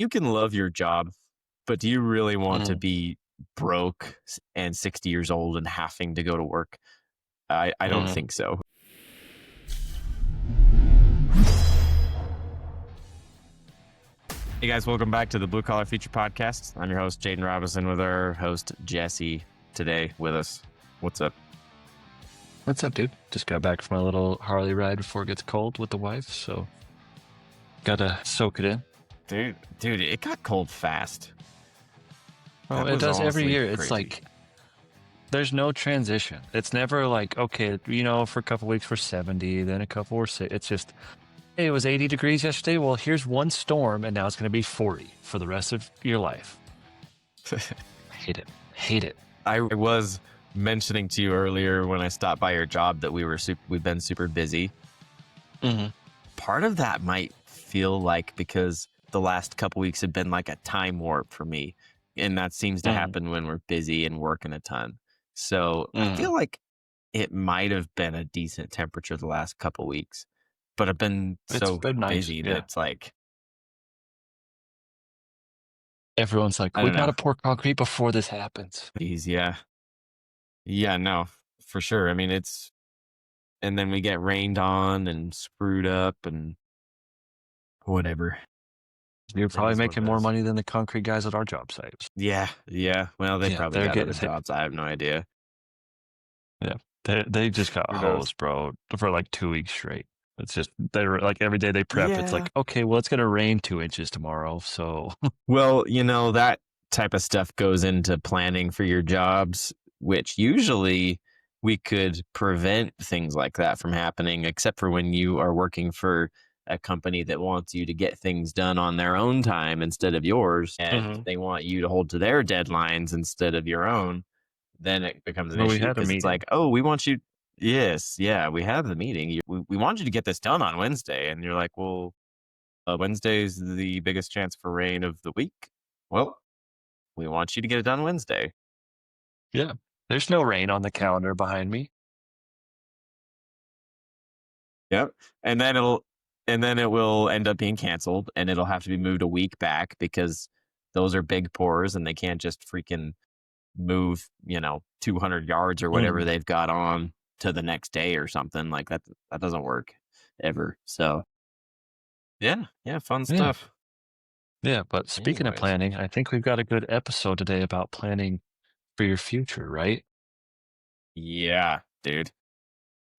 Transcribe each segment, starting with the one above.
you can love your job, but do you really want to Mhm. be broke and 60 years old and having to go to work? I don't Mhm. think so. Hey guys, welcome back to the Blue Collar Future Podcast. I'm your host, Jaden Robison, with our host, Jessie, today with us. What's up? What's up, dude? Just got back from a little Harley ride before it gets cold with the wife, so gotta soak it in. Dude, it got cold fast. Oh, That it was does every honestly year. It's crazy. like there's no transition. It's never like, okay, for a couple weeks we're 70, then a couple we're 6. It's just, hey, it was 80 degrees yesterday. Well, here's one storm, and now it's gonna be 40 for the rest of your life. Hate it. Hate it. I was mentioning to you earlier when I stopped by your job that we've been super busy. Mm-hmm. Part of that might feel like because the last couple weeks have been like a time warp for me, and that seems to Mm-hmm. happen when we're busy and working a ton. So I Mm-hmm. feel like it might have been a decent temperature the last couple weeks, but I've been It's so been nice. busy that Yeah. it's like, Everyone's like, I we don't know. gotta pour concrete before this happens. Geez, yeah, no, for sure. I mean, and then we get rained on and screwed up and whatever. You're It probably is what making it more is. money than the concrete guys at our job sites. Yeah. Well, they Yeah, probably they're got getting other jobs. I have no idea. yeah. They just got Who knows? hosed, bro, for like 2 weeks straight. It's just they're like every day they prep. It's Yeah. like, okay, well, it's gonna rain 2 inches tomorrow, so Well, that type of stuff goes into planning for your jobs, which usually we could prevent things like that from happening, except for when you are working for a company that wants you to get things done on their own time instead of yours, and Mhm. they want you to hold to their deadlines instead of your own. Then it becomes an Well, we issue had a because it's like, meeting. oh, we want you. Yes, yeah, we have the meeting. We want you to get this done on Wednesday, and you're like, well, Wednesday's the biggest chance for rain of the week. Well, we want you to get it done Wednesday. Yeah. There's no rain on the calendar behind me. Yep. And then it will end up being canceled, and it'll have to be moved a week back because those are big pours and they can't just freaking move, 200 yards or whatever Mhm. they've got on to the next day or something like that. That doesn't work ever. So yeah, fun Yeah. stuff. Yeah, but speaking of Anyways, planning, I think we've got a good episode today about planning for your future, right? yeah, dude.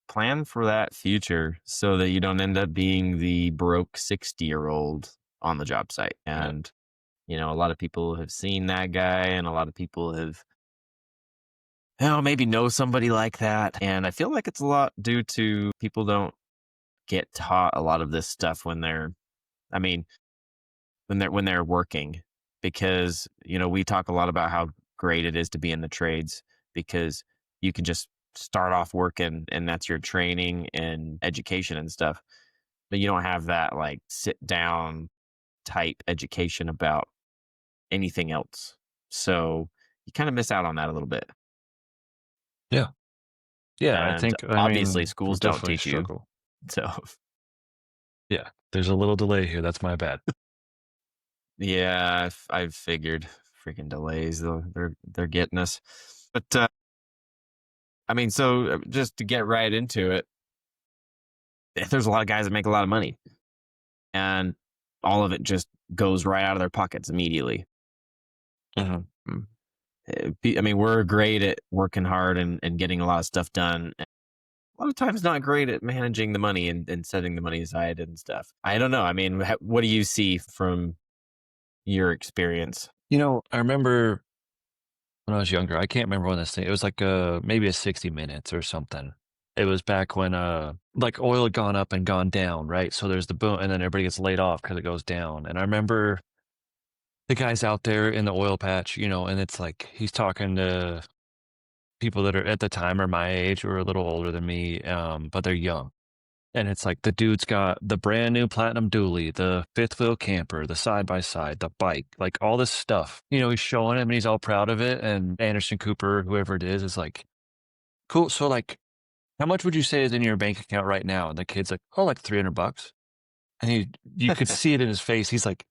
Plan for that future so that you don't end up being the broke 60-year-old on the job site. Yeah. And, a lot of people have seen that guy and a lot of people have, maybe know somebody like that. And I feel like it's a lot due to people don't get taught a lot of this stuff I mean, when they're working because, we talk a lot about how great it is to be in the trades because you can just start off working and that's your training and education and stuff. But you don't have that like sit down type education about anything else. So you kind of miss out on that a little bit. Yeah. Yeah, And I obviously mean, we schools don't definitely teach you. struggle. So Yeah. There's a little delay here. That's my bad. yeah, I've figured freaking delays though. They're getting us. But I mean, so just to get right into it, there's a lot of guys that make a lot of money and all of it just goes right out of their pockets immediately. Mhm. Mm. I mean, we're great at working hard and getting a lot of stuff done. A lot of times not great at managing the money and setting the money aside and stuff. I don't know. I mean, what do you see from your experience? I remember when I was younger, I can't remember when this thing, it was like maybe a 60 Minutes or something. It was back when like oil had gone up and gone down, right? So there's the boom and then everybody gets laid off because it goes down. And I remember the guys out there in the oil patch, and it's like he's talking to people that are at the time are my age or a little older than me, but they're young. And it's like the dude's got the brand new platinum dually, the fifth wheel camper, the side by side, the bike, like all this stuff. He's showing him and he's all proud of it. And Anderson Cooper, whoever it is like, cool. So like, how much would you say is in your bank account right now? And the kid's like, oh, like $300. And you could see it in his face. He's like,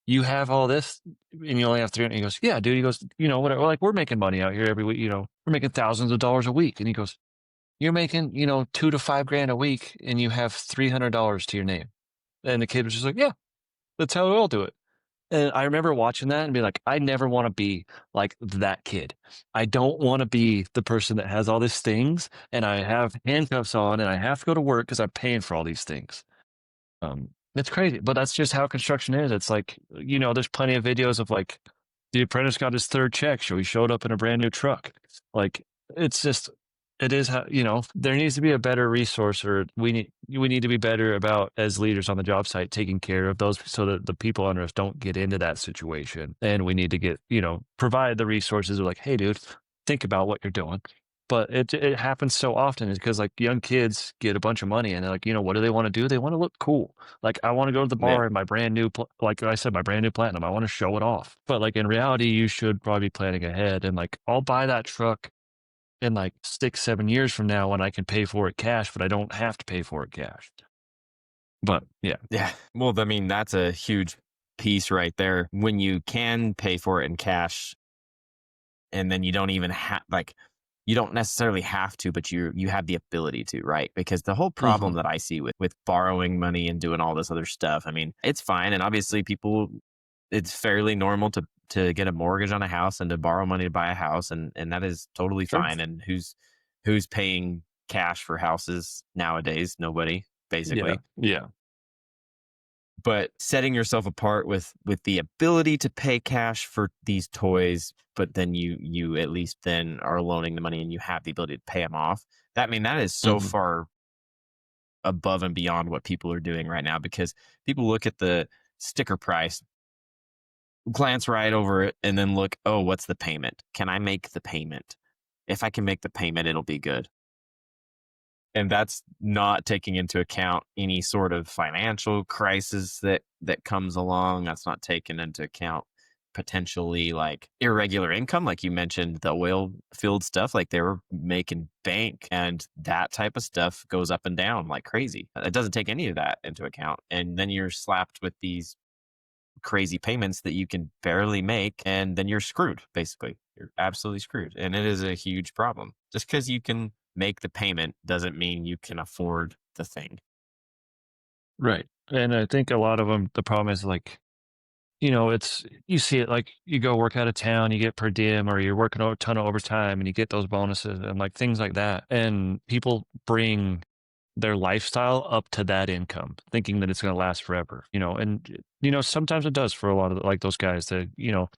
you have all this and you only have 300. He goes, yeah, dude. He goes, whatever. Like, we're making money out here every week. We're making thousands of dollars a week. And he goes, you're making, 2 to 5 grand a week and you have $300 to your name. And the kid was just like, yeah, that's how we all do it. And I remember watching that and be like, I never want to be like that kid. I don't want to be the person that has all these things and I have handcuffs on and I have to go to work because I'm paying for all these things. It's crazy, but that's just how construction is. It's like, there's plenty of videos of like the apprentice got his third check, so he showed up in a brand new truck. Like, it's just, it is how, there needs to be a better resource, or we need to be better about, as leaders on the job site, taking care of those so that the people under us don't get into that situation. And we need to get, provide the resources of like, hey, dude, think about what you're doing. But it happens so often is because like young kids get a bunch of money and they're like, what do they want to do? They want to look cool. Like, I want to go to the Yeah. bar in my brand new, like I said, my brand new Platinum. I want to show it off. But like in reality, you should probably be planning ahead. And like, I'll buy that truck in like 6, 7 years from now when I can pay for it cash, but I don't have to pay for it cash. But yeah. Yeah. Well, I mean, that's a huge piece right there. When you can pay for it in cash, and then you don't even have like you don't necessarily have to, but you have the ability to, right? Because the whole problem Hmm. that I see with borrowing money and doing all this other stuff, I mean, it's fine, and obviously people, it's fairly normal to get a mortgage on a house and to borrow money to buy a house, and that is totally Sure. fine. And who's paying cash for houses nowadays? Nobody, Yeah. basically. Yeah. But setting yourself apart with the ability to pay cash for these toys, but then you at least then are loaning the money and you have the ability to pay them off. That, I mean, that is so Hmm. far above and beyond what people are doing right now, because people look at the sticker price, glance right over it, and then look, oh, what's the payment? Can I make the payment? If I can make the payment, it'll be good. And that's not taking into account any sort of financial crisis that comes along. That's not taking into account potentially like irregular income, like you mentioned, the oil field stuff. Like, they were making bank, and that type of stuff goes up and down like crazy. It doesn't take any of that into account, and then you're slapped with these crazy payments that you can barely make, and then you're screwed. Basically, you're absolutely screwed, and it is a huge problem. Just because you can make the payment doesn't mean you can afford the thing. Right. And I think a lot of them, the problem is like, it's, you see it like you go work out of town, you get per diem, or you're working a ton of overtime and you get those bonuses and like things like that. And people bring their lifestyle up to that income, thinking that it's going to last forever, and sometimes it does for a lot of like those guys that,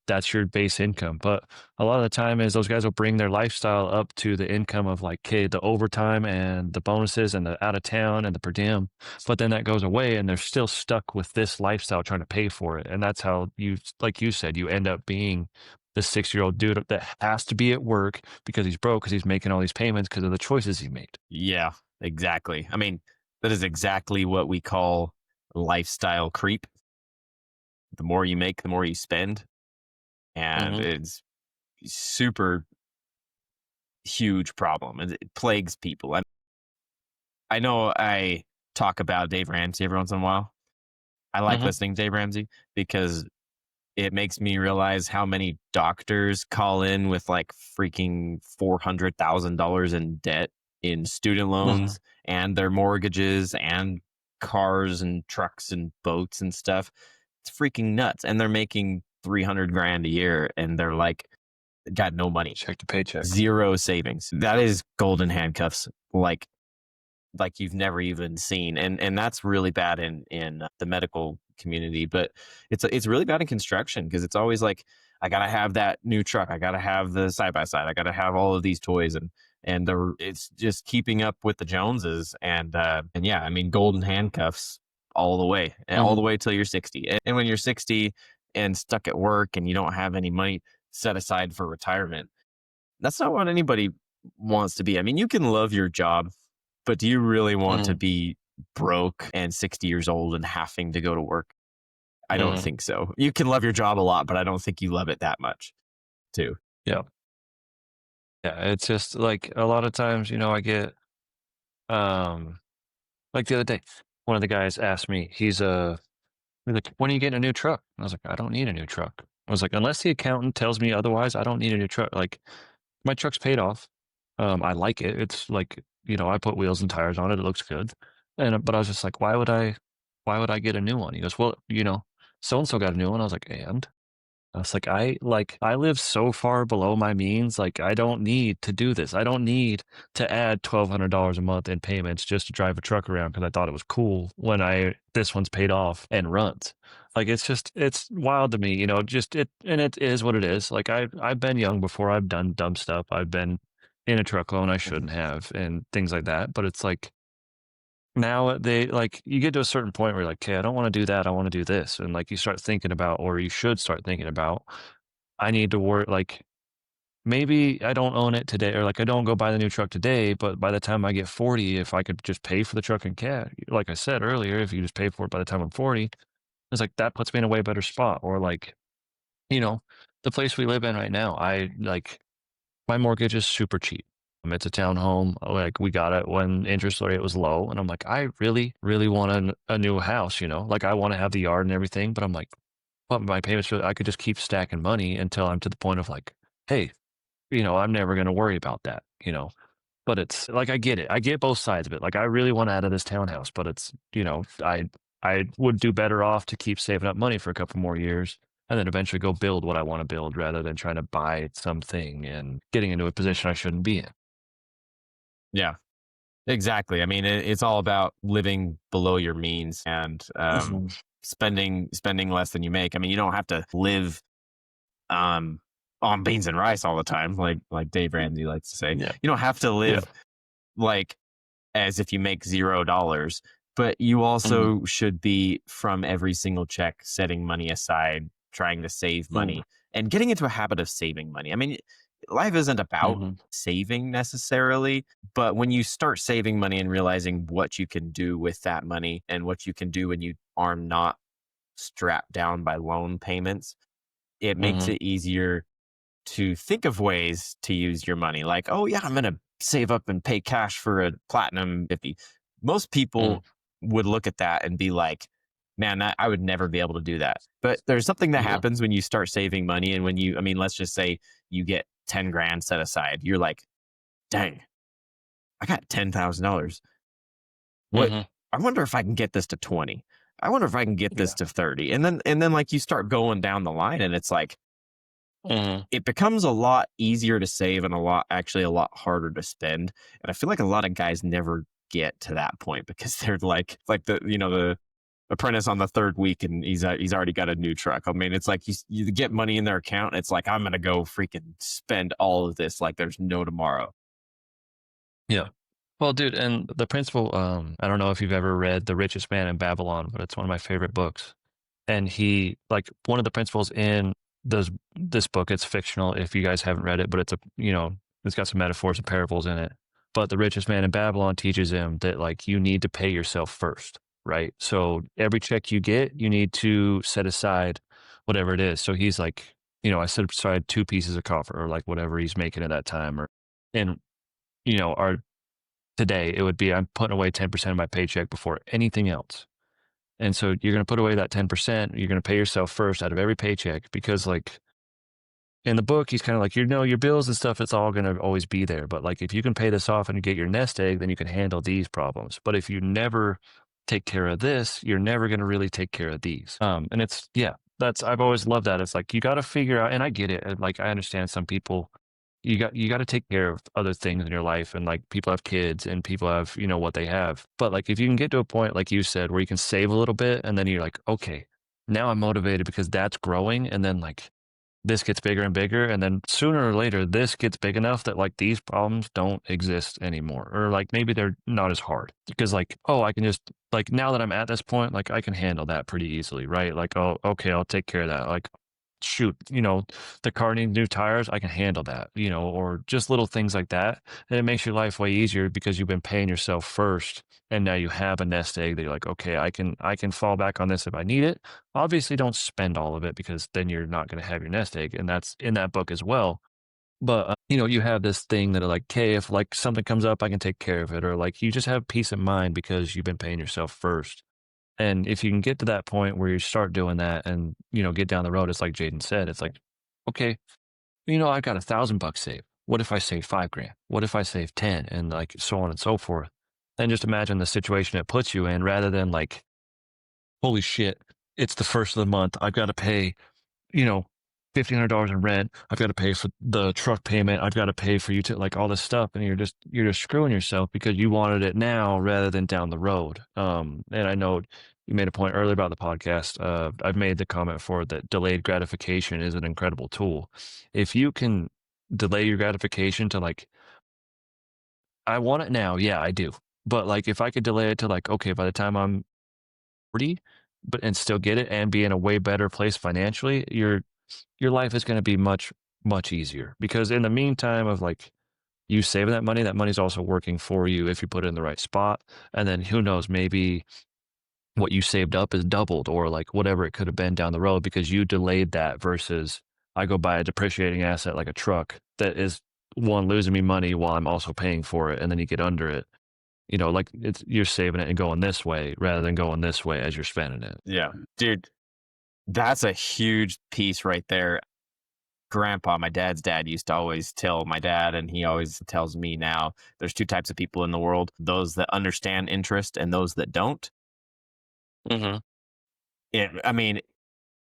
that's your base income. But a lot of the time is those guys will bring their lifestyle up to the income of like, okay, the overtime and the bonuses and the out of town and the per diem. But then that goes away and they're still stuck with this lifestyle trying to pay for it. And that's how you, like you said, you end up being the 6-year-old dude that has to be at work because he's broke, because he's making all these payments because of the choices he made. Yeah, exactly. I mean, that is exactly what we call lifestyle creep. The more you make, the more you spend, and Hmm. it's super huge problem, and it plagues people. I know I talk about Dave Ramsey every once in a while. I like Hmm. listening to Dave Ramsey because it makes me realize how many doctors call in with like freaking $400,000 in debt, in student Hmm. loans and their mortgages and cars and trucks and boats and stuff. It's freaking nuts. And they're making 300 grand a year, and they're like, got no money, Check to paycheck. zero savings. That is golden handcuffs. Like you've never even seen, and that's really bad in the medical community, but it's really bad in construction, because it's always like, I gotta have that new truck, I gotta have the side by side, I gotta have all of these toys, and it's just keeping up with the Joneses, and yeah, I mean, golden handcuffs all the way, all the Mhm, way till you're 60. And when you're 60 and stuck at work and you don't have any money set aside for retirement, that's not what anybody wants to be. I mean, you can love your job, but do you really want to mhm, be broke and 60 years old and having to go to work? I don't mhm. think so. You can love your job a lot, but I don't think you love it that much, too. Yeah. Yeah, it's just, like, a lot of times, I get, um like the other day, one of the guys asked me, He's like, when are you getting a new truck? I was like, I don't need a new truck. I was like, unless the accountant tells me otherwise, I don't need a new truck. Like, my truck's paid off. I like it. It's like, I put wheels and tires on it. It looks good. But I was just like, why would I get a new one? He goes, well, so and so got a new one. I was like, and I was like I live so far below my means. Like, I don't need to do this. I don't need to add $1,200 a month in payments just to drive a truck around because I thought it was cool when this one's paid off and runs. Like, it's wild to me, just and it is what it is. Like, I've been young before. I've done dumb stuff. I've been in a truck loan I shouldn't have and things like that. But it's like, now they like, you get to a certain point where you're like, okay, I don't want to do that. I want to do this. And like, you start thinking about, or you should start thinking about, I need to work. Like, maybe I don't own it today, or like, I don't go buy the new truck today, but by the time I get 40, if I could just pay for the truck in cash, like I said earlier, if you just pay for it by the time I'm 40, it's like, that puts me in a way better spot. Or like, you know, the place we live in right now, my mortgage is super cheap. It's a townhome. Like, we got it when interest rate was low, and I'm like, I really, really want a new house. Like, I want to have the yard and everything, but I'm like, but my payments, I could just keep stacking money until I'm to the point of like, hey, I'm never going to worry about that. But it's like, I get it. I get both sides of it. Like, I really want out of this townhouse, but it's, I would do better off to keep saving up money for a couple more years and then eventually go build what I want to build rather than trying to buy something and getting into a position I shouldn't be in. Yeah, exactly. I mean, it's all about living below your means and Mhm. spending less than you make. I mean, you don't have to live um, on beans and rice all the time, like Dave Ramsey likes to say. Yeah. You don't have to Yeah. live like as if you make $0, but you Mhm. also should be from every single check setting money aside, trying to save Mhm. money and getting into a habit of saving money. I mean, life isn't about Mhm. saving necessarily, but when you start saving money and realizing what you can do with that money and what you can do when you are not strapped down by loan payments, it makes Mhm. it easier to think of ways to use your money. Like, oh, yeah, I'm going to save up and pay cash for a Platinum 50. Most Mhm. people would look at that and be like, man, I would never be able to do that. But there's something that Yeah. happens when you start saving money. And when I mean, let's just say you get 10 grand set aside. You're like, dang, I got $10,000. What? Mhm. I wonder if I can get this to 20. I wonder if I can get this Yeah. to 30. And then like you start going down the line and it's like, Mhm. it becomes a lot easier to save and a lot harder to spend. And I feel like a lot of guys never get to that point because they're like the apprentice on the third week and he's already got a new truck. I mean, it's like you get money in their account. It's like, I'm going to go freaking spend all of this like there's no tomorrow. Yeah. Well, dude, and the principle, I don't know if you've ever read The Richest Man in Babylon, but it's one of my favorite books. And he, like, one of the principles in this book, it's fictional if you guys haven't read it, but it's got some metaphors and parables in it. But The Richest Man in Babylon teaches him that, like, you need to pay yourself first, right? So every check you get, you need to set aside whatever it is. So he's like, I set aside 2 pieces of coffee or like whatever he's making at that time, and our today, it would be, I'm putting away 10% of my paycheck before anything else. And so you're going to put away that 10%. You're going to pay yourself first out of every paycheck because, like, in the book, he's kind of like, your bills and stuff, it's all going to always be there. But like, if you can pay this off and get your nest egg, then you can handle these problems. But if you never take care of this, you're never going to really take care of these. And it's, yeah, I've always loved that. It's like, you got to figure out, and I get it. And like, I understand some people, you got to take care of other things in your life. And like, people have kids and people have, what they have. But like, if you can get to a point, like you said, where you can save a little bit and then you're like, okay, now I'm motivated because that's growing. And then like, this gets bigger and bigger, and then sooner or later this gets big enough that like these problems don't exist anymore, or like maybe they're not as hard because like, oh, I can just, like, now that I'm at this point, like, I can handle that pretty easily, right? Like, oh, okay, I'll take care of that. Like, shoot, the car needs new tires, I can handle that, or just little things like that. And it makes your life way easier because you've been paying yourself first, and now you have a nest egg that you're like, okay, I can fall back on this if I need it. Obviously, don't spend all of it because then you're not going to have your nest egg, and that's in that book as well. But you have this thing that are like, okay, if like something comes up, I can take care of it, or like you just have peace of mind because you've been paying yourself first. And if you can get to that point where you start doing that and, you know, get down the road, it's like Jaden said, it's like, okay, you know, I've got $1,000 saved. What if I save 5 grand? What if I save 10? And like so on and so forth. And just imagine the situation it puts you in rather than like, holy shit, it's the first of the month. I've got to pay, you know, $1,500 in rent. I've got to pay for the truck payment. I've got to pay for you to like all this stuff. And you're just screwing yourself because you wanted it now rather than down the road. And I know you made a point earlier about the podcast. I've made the comment for that delayed gratification is an incredible tool. If you can delay your gratification to like, I want it now. Yeah, I do. But like, if I could delay it to like, okay, by the time I'm 40, but and still get it and be in a way better place financially, your life is going to be much, much easier because in the meantime of like you saving that money's also working for you if you put it in the right spot. And then who knows, maybe what you saved up is doubled or like whatever it could have been down the road because you delayed that versus I go buy a depreciating asset like a truck that is one losing me money while I'm also paying for it. And then you get under it. You know, like it's you're saving it and going this way rather than going this way as you're spending it. Yeah. Dude, that's a huge piece right there. Grandpa, my dad's dad, used to always tell my dad, and he always tells me now, there's two types of people in the world, those that understand interest and those that don't. Mm-hmm. I mean,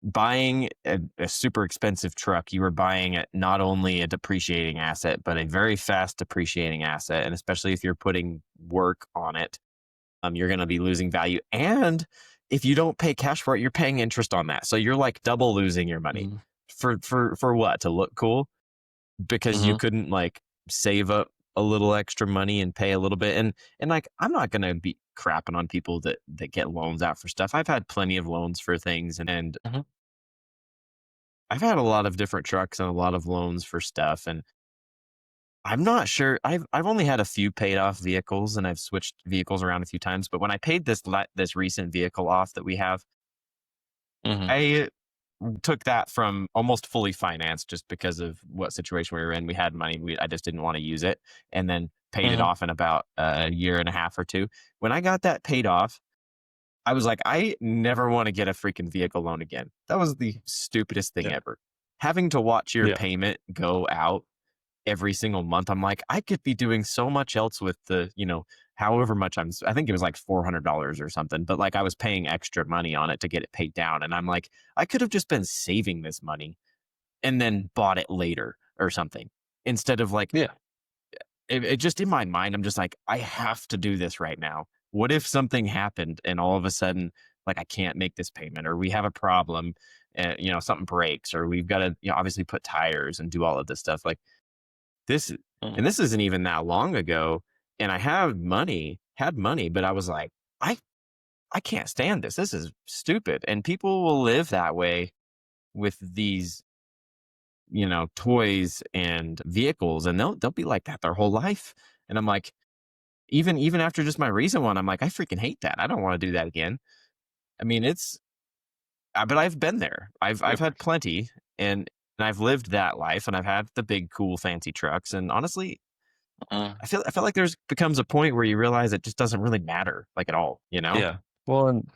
buying a super expensive truck, you were buying not only a depreciating asset, but a very fast depreciating asset. And especially if you're putting work on it, you're going to be losing value. And if you don't pay cash for it, you're paying interest on that. So you're like double losing your money Mm-hmm. for what? To look cool? Because you Mm-hmm. couldn't like save up a little extra money and pay a little bit. And like, I'm not going to be crapping on people that get loans out for stuff. I've had plenty of loans for things, and Mm-hmm. I've had a lot of different trucks and a lot of loans for stuff. And I'm not sure. I've only had a few paid off vehicles, and I've switched vehicles around a few times. But when I paid this recent vehicle off that we have, Mm-hmm. I took that from almost fully financed just because of what situation we were in. We had money. I just didn't want to use it, and then paid it Mm-hmm. off in about a year and a half or two. When I got that paid off, I was like, I never want to get a freaking vehicle loan again. That was the stupidest thing Yeah. ever. Having to watch your Yeah. payment go out every single month. I'm like, I could be doing so much else with the, however much I think it was like $400 or something, but like I was paying extra money on it to get it paid down. And I'm like, I could have just been saving this money and then bought it later or something instead of like, Yeah. it just in my mind, I'm just like, I have to do this right now. What if something happened and all of a sudden, like I can't make this payment or we have a problem and, something breaks or we've got to, obviously put tires and do all of this stuff. Like, this Mm-hmm. and this isn't even that long ago, and I had money, but I was like, I I can't stand this. This is stupid. And people will live that way with these, toys and vehicles, and they'll be like that their whole life. And I'm like, even after just my recent one, I'm like, I freaking hate that. I don't want to do that again. I mean, but I've been there. I've Yep. had plenty, and I've lived that life, and I've had the big, cool, fancy trucks. And honestly, Uh, I feel like there's becomes a point where you realize it just doesn't really matter, like, at all, you know? yeah. Well, and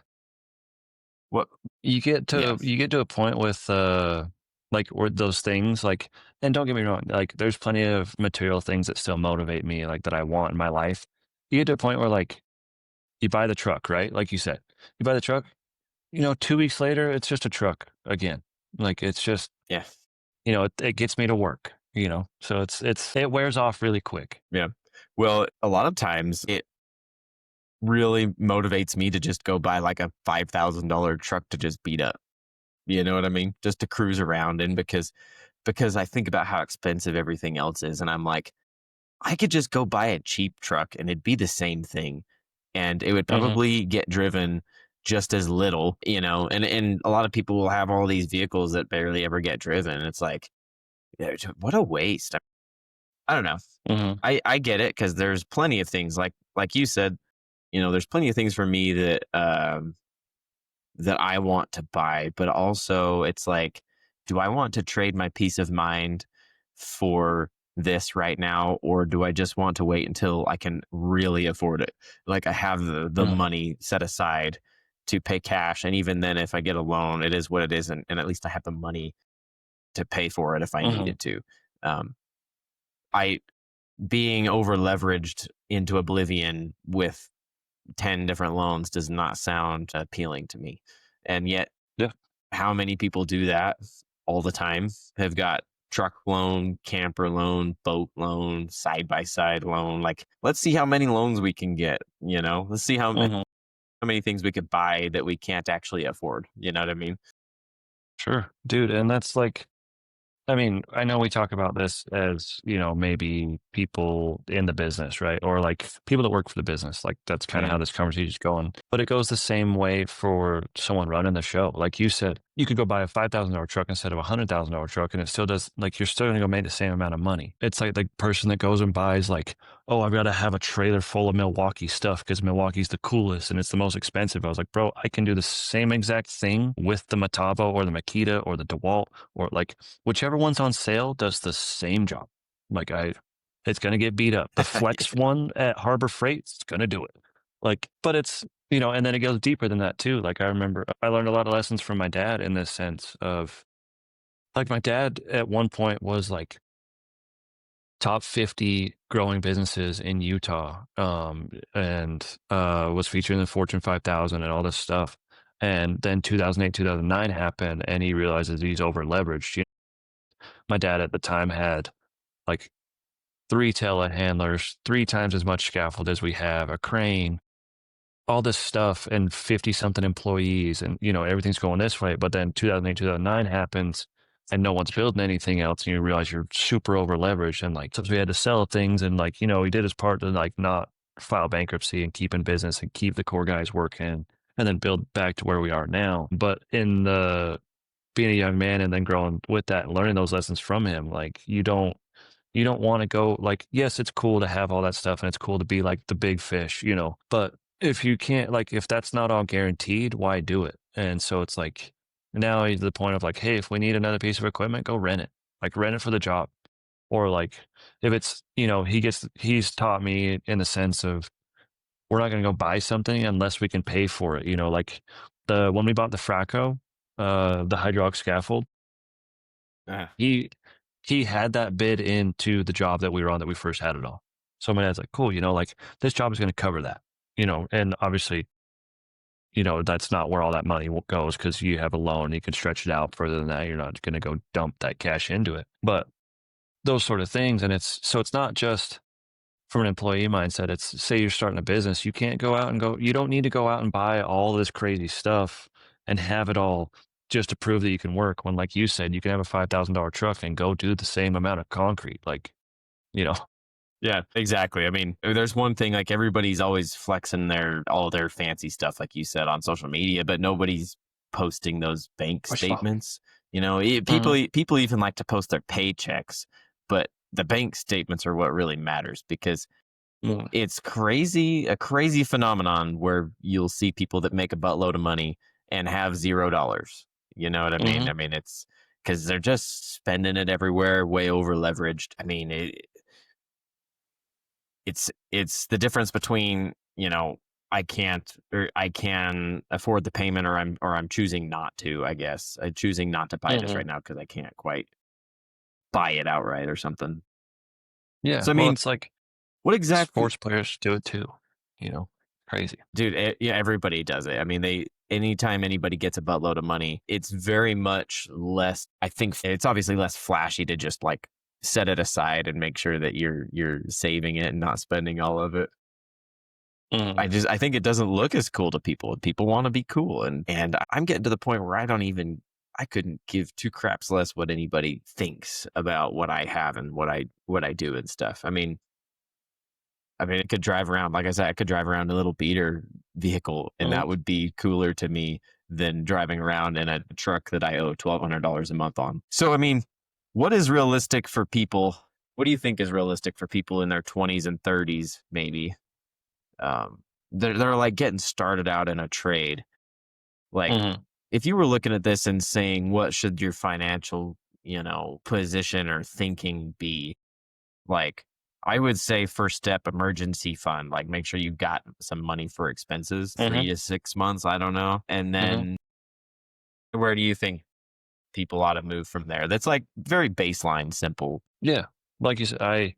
What Yeah. you get to a point with like or those things like and don't get me wrong, like there's plenty of material things that still motivate me like that I want in my life. You get to a point where like you buy the truck, right? Like you said. You buy the truck, you know, 2 weeks later it's just a truck again. Like it's just, Yeah. you know, it gets me to work, you know. So it wears off really quick. Yeah. Well, a lot of times it really motivates me to just go buy, like, a $5,000 truck to just beat up, you know what I mean? Just to cruise around in because I think about how expensive everything else is, and I'm like, I could just go buy a cheap truck and it'd be the same thing, and it would Mhm. probably get driven just as little, and a lot of people will have all these vehicles that barely ever get driven, and it's like, yeah, what a waste. I don't know. Mhm. I get it because there's plenty of things like you said, there's plenty of things for me that I want to buy, but also it's like, do I want to trade my peace of mind for this right now, or do I just want to wait until I can really afford it? Like I have the Mhm. money set aside to pay cash. And even then, if I get a loan, it is what it is. And at least I have the money to pay for it if I Mhm. needed to. Um, I being over leveraged into oblivion with 10 different loans does not sound appealing to me. And yet, Yeah. how many people do that all the time? Have got truck loan, camper loan, boat loan, side by side loan. Like, let's see how many loans we can get. Let's see Mhm. how many things we could buy that we can't actually afford. You know what I mean? Sure, dude, and that's like I mean, I know we talk about this as, maybe people in the business, right? Or like people that work for the business. Like that's kind of how Mm. this conversation is going. But it goes the same way for someone running the show. Like you said, you could go buy a $5,000 truck instead of a $100,000 truck, and it still does like you're still gonna go make the same amount of money. It's like the person that goes and buys like, oh, I've got to have a trailer full of Milwaukee stuff because Milwaukee's the coolest and it's the most expensive. I was like, bro, I can do the same exact thing with the Metabo or the Makita or the DeWalt or like whichever one's on sale does the same job. Like it's gonna get beat up. The Flex one at Harbor Freight, it's gonna do it. Like, but it's and then it goes deeper than that too. Like I remember I learned a lot of lessons from my dad in this sense of like my dad at one point was like top 50 growing businesses in Utah, and was featured in the Fortune 5,000 and all this stuff. And then 2008, 2009 happened, and he realizes he's over leveraged. My dad at the time had like three telehandlers, three times as much scaffold as we have, a crane, all this stuff, and 50 something employees. And, everything's going this way. But then 2008, 2009 happens and no one's building anything else. And you realize you're super over leveraged. And like, so we had to sell things. And like, he did his part to like not file bankruptcy and keep in business and keep the core guys working and then build back to where we are now. But in the being a young man and then growing with that and learning those lessons from him, like you don't want to go like, yes, it's cool to have all that stuff and it's cool to be like the big fish, but if you can't, like, if that's not all guaranteed, why do it? And so it's like now he's to the point of like, hey, if we need another piece of equipment, go rent it, like rent it for the job. Or like if it's, he's taught me in the sense of we're not going to go buy something unless we can pay for it. Like when we bought the Fraco, the hydraulic scaffold, Uh, he he had that bid into the job that we were on that we first had it on. So my dad's like, cool, like this job is going to cover that, and obviously, that's not where all that money goes because you have a loan, you can stretch it out further than that. You're not going to go dump that cash into it, but those sort of things. And it's not just from an employee mindset. It's say you're starting a business, you can't go out and you don't need to go out and buy all this crazy stuff and have it all just to prove that you can work when, like you said, you can have a $5,000 truck and go do the same amount of concrete. Like, you know, yeah, exactly. I mean, there's one thing like everybody's always flexing all their fancy stuff, like you said, on social media, but nobody's posting those bank Which spot? statements. Mhm. People even like to post their paychecks, but the bank statements are what really matters because Mm. it's a crazy phenomenon where you'll see people that make a buttload of money and have $0. You know what I mean? Mhm. I mean, it's because they're just spending it everywhere, way over leveraged. I mean, it's the difference between I can't or I can afford the payment or I'm choosing not to. I guess I'm choosing not to buy this Mhm. right now because I can't quite buy it outright or something. Yeah. So I Well, mean, it's like what exactly? sports players do it too. Crazy. Dude, yeah, everybody does it. I mean, anytime anybody gets a buttload of money, it's very much less. I think it's obviously less flashy to just like set it aside and make sure that you're saving it and not spending all of it. Mhm. I think it doesn't look as cool to people. People want to be cool, and I'm getting to the point where I couldn't give two craps less what anybody thinks about what I have and what I do and stuff. I mean, it could drive around, like I said, I could drive around a little beater vehicle, and Mhm. that would be cooler to me than driving around in a truck that I owe $1,200 a month on. So, I mean, what is realistic for people? What do you think is realistic for people in their 20s and 30s, maybe? They're like getting started out in a trade. Like, Mhm. if you were looking at this and saying, what should your financial, position or thinking be? Like, I would say first step emergency fund, like make sure you've got some money for expenses, Mhm, 3 to 6 months, I don't know. And mhm. then where do you think people ought to move from there? That's like very baseline, simple. Yeah. Like you said,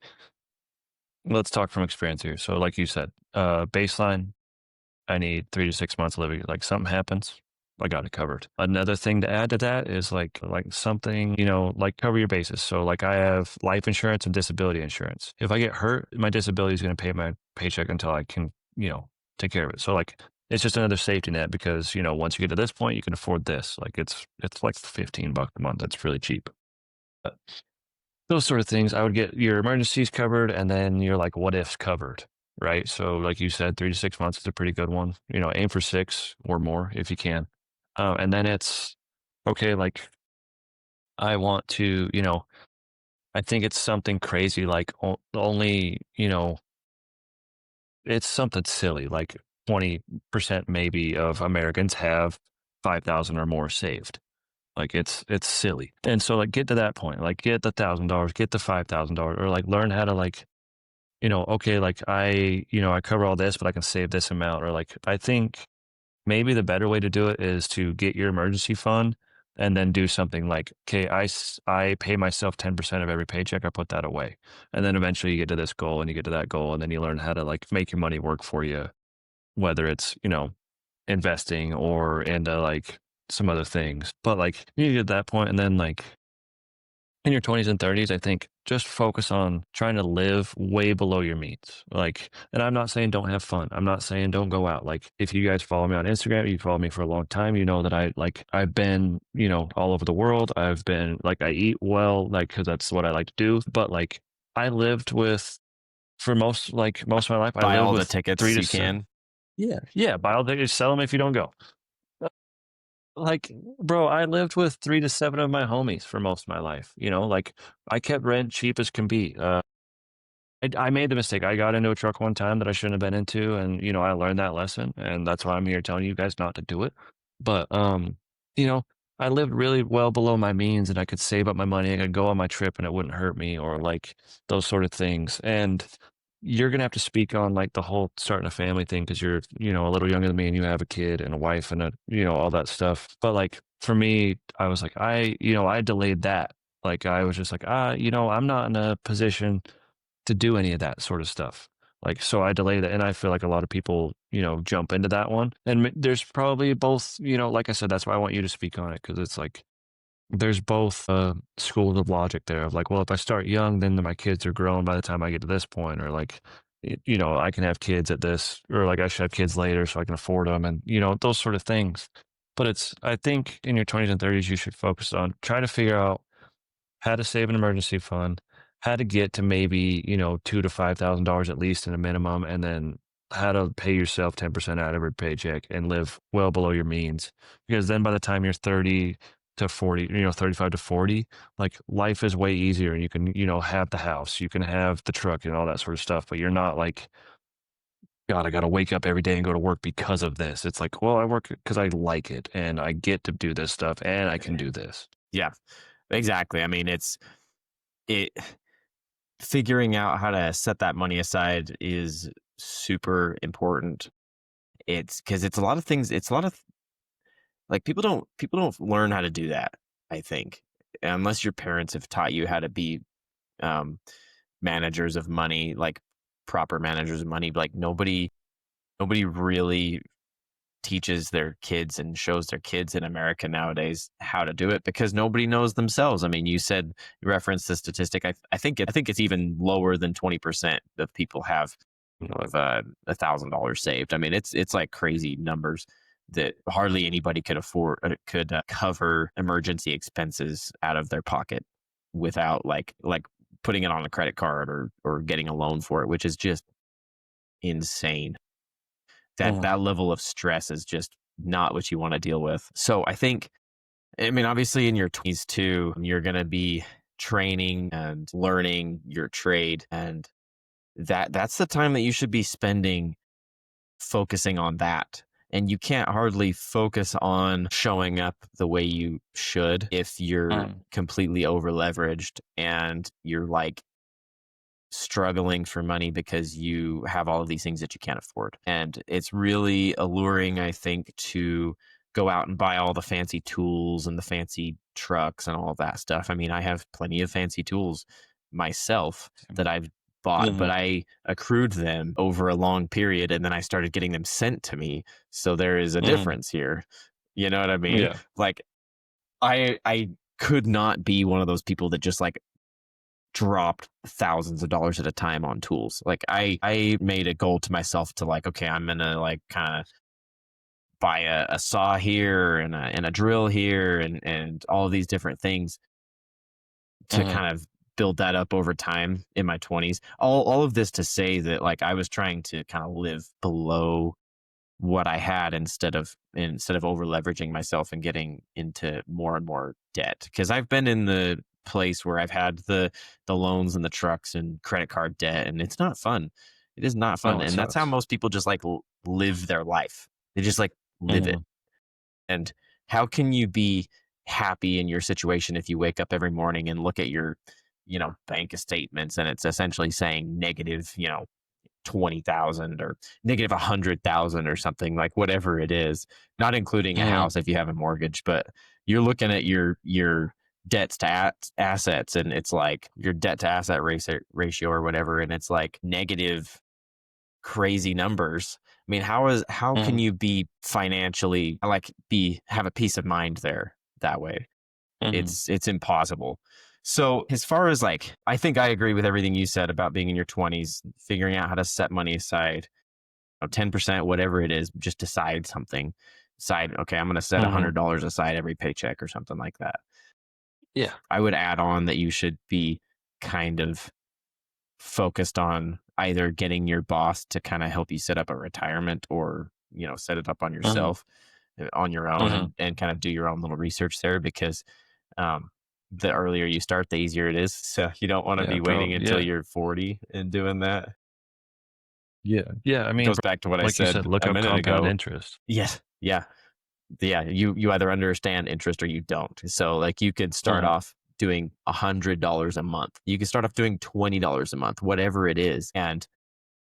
let's talk from experience here. So like you said, baseline, I need 3 to 6 months living. Like something happens, I got it covered. Another thing to add to that is like something, like cover your bases. So like I have life insurance and disability insurance. If I get hurt, my disability is going to pay my paycheck until I can, take care of it. So like it's just another safety net because, once you get to this point, you can afford this. Like it's like $15 a month. That's really cheap. Those sort of things, I would get your emergencies covered and then your like what ifs covered, right? So like you said, 3 to 6 months is a pretty good one. Aim for 6 or more if you can. And then it's okay, like I want to, I think it's something crazy, like only, it's something silly, like 20% maybe of Americans have 5,000 or more saved. Like it's silly. And so like get to that point, like get the $1,000, get the $5,000, or like learn how to like, okay, like I cover all this, but I can save this amount. Or like I think maybe the better way to do it is to get your emergency fund and then do something like, okay, I pay myself 10% of every paycheck, I put that away. And then eventually you get to this goal and you get to that goal, and then you learn how to like make your money work for you, whether it's, investing or into like some other things. But like you get to that point and then like in your 20s and 30s, I think just focus on trying to live way below your means. Like, and I'm not saying don't have fun. I'm not saying don't go out. Like, if you guys follow me on Instagram, you follow me for a long time, you know that I've been, all over the world. I've been like, I eat well, like, cause that's what I like to do. But like, I lived with, for most of my life, I Buy lived all the with three tickets to you seven. can. Yeah. Yeah. Buy all the, sell them if you don't go. Like, bro, I lived with 3 to 7 of my homies for most of my life, like, I kept rent cheap as can be, I made the mistake, I got into a truck one time that I shouldn't have been into, and, I learned that lesson, and that's why I'm here telling you guys not to do it, but, you know, I lived really well below my means, and I could save up my money, I could go on my trip, and it wouldn't hurt me, or, like, those sort of things, and you're gonna have to speak on, like, the whole starting a family thing because 'cause you're, a little younger than me, and you have a kid and a wife and all that stuff, but, like, for me, I was like, I delayed that. Like, I was just like, I'm not in a position to do any of that sort of stuff. Like, so I delayed it, and I feel like a lot of people, jump into that one, and there's probably both, like I said, that's why I want you to speak on it because it's like there's both schools of logic there of like, well, if I start young, then my kids are grown by the time I get to this point, or like, I can have kids at this, or like I should have kids later so I can afford them, and those sort of things. But I think in your 20s and 30s, you should focus on try to figure out how to save an emergency fund, how to get to maybe, $2,000 to $5,000 at least in a minimum, and then how to pay yourself 10% out of every paycheck and live well below your means. Because then by the time you're 30 to 40, 35 to 40, like life is way easier and you can, have the house, you can have the truck and all that sort of stuff, but you're not like, God, I got to wake up every day and go to work because of this. It's like, well, I work because I like it and I get to do this stuff and I can do this. Yeah, exactly. I mean, it figuring out how to set that money aside is super important. It's because it's a lot of things. It's a lot of like people don't learn how to do that. I think unless your parents have taught you how to be um, managers of money, like proper managers of money. Like nobody really teaches their kids and shows their kids in America nowadays how to do it because nobody knows themselves. I mean, you referenced the statistic. I think it's even lower than 20% of people have of $1,000 saved. I mean, it's like crazy numbers that hardly anybody could afford could cover emergency expenses out of their pocket without like putting it on a credit card or getting a loan for it, which is just insane. That level of stress is just not what you want to deal with. So I mean, obviously in your 20s too, you're going to be training and learning your trade, and that's the time that you should be spending focusing on that. And you can't hardly focus on showing up the way you should if you're Mm. completely over leveraged and you're like struggling for money because you have all of these things that you can't afford. And it's really alluring, I think, to go out and buy all the fancy tools and the fancy trucks and all of that stuff. I mean, I have plenty of fancy tools myself that I've bought, but Mhm. I accrued them over a long period and then I started getting them sent to me. So there is a Mhm. difference here. You know what I mean? Yeah. Like I could not be one of those people that just like dropped thousands of dollars at a time on tools. Like I made a goal to myself to like, okay, I'm gonna like kind of buy a saw here and a drill here and all of these different things to Mhm. kind of build that up over time in my 20s. All of this to say that like I was trying to kind of live below what I had instead of over leveraging myself and getting into more and more debt. Because I've been in the place where I've had the loans and the trucks and credit card debt, and it's not fun. It is not fun, Oh, it and that's how sucks. most people just like live their life. They just like live it. Mhm. And how can you be happy in your situation if you wake up every morning and look at your, bank statements and it's essentially saying negative, 20,000 or negative 100,000 or something like whatever it is, not including a Mhm. house if you have a mortgage, but you're looking at your debts to assets and it's like your debt to asset ratio or whatever and it's like negative crazy numbers. I mean, how can Mhm. you be financially like be have a peace of mind there that way? Mhm. It's impossible. So, as far as like I think I agree with everything you said about being in your 20s, figuring out how to set money aside, 10%, whatever it is, just decide something. Decide, okay, I'm going to set Mhm. $100 aside every paycheck or something like that. Yeah. I would add on that you should be kind of focused on either getting your boss to kind of help you set up a retirement or, set it up on Mhm. yourself on your own Mhm. and kind of do your own little research there because um, the earlier you start, the easier it is. So you don't want to Yeah, be bro. waiting until Yeah. you're 40 and doing that. Yeah. Yeah, I It mean, goes back to what I like you said said, look a up minute compound ago. interest. Yes. Yeah. Yeah. You either understand interest or you don't. So like you could start Mhm. off doing $100 a month. You could start off doing $20 a month, whatever it is. And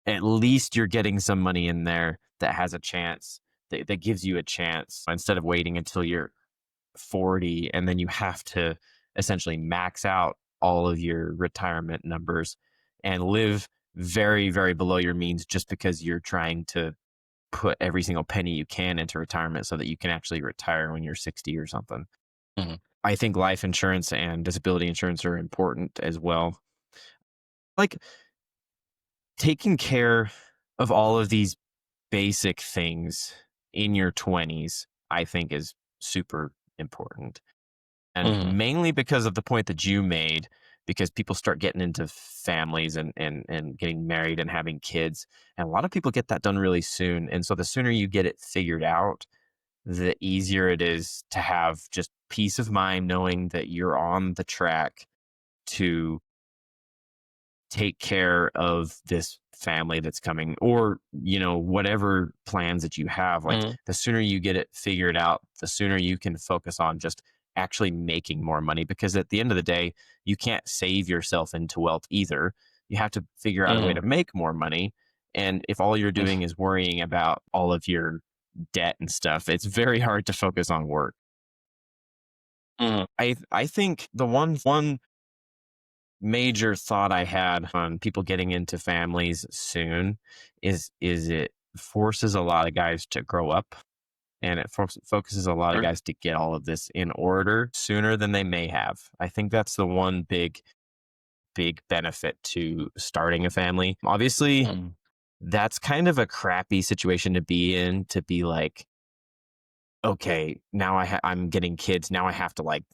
at least you're getting some money in there that has a chance that gives you a chance instead of waiting until you're 40 and then you have to essentially max out all of your retirement numbers and live very very below your means just because you're trying to put every single penny you can into retirement so that you can actually retire when you're 60 or something. Mhm. I think life insurance and disability insurance are important as well. Like taking care of all of these basic things in your 20s, I think is super important. And Mhm. mainly because of the point that you made, because people start getting into families and getting married and having kids. And a lot of people get that done really soon. And so the sooner you get it figured out, the easier it is to have just peace of mind knowing that you're on the track to take care of this family that's coming or whatever plans that you have. Like Mhm. the sooner you get it figured out, the sooner you can focus on just actually making more money, because at the end of the day you can't save yourself into wealth either. You have to figure out a way to Mhm. make more money, and if all you're doing is worrying about all of your debt and stuff, it's very hard to focus on work. Mhm. I think the one major thought I had on people getting into families soon is it forces a lot of guys to grow up, and it focuses a lot of Sure. guys to get all of this in order sooner than they may have. I think that's the one big benefit to starting a family. Obviously, Mhm. that's kind of a crappy situation to be in, to be like, okay, now I'm getting kids, now I have to like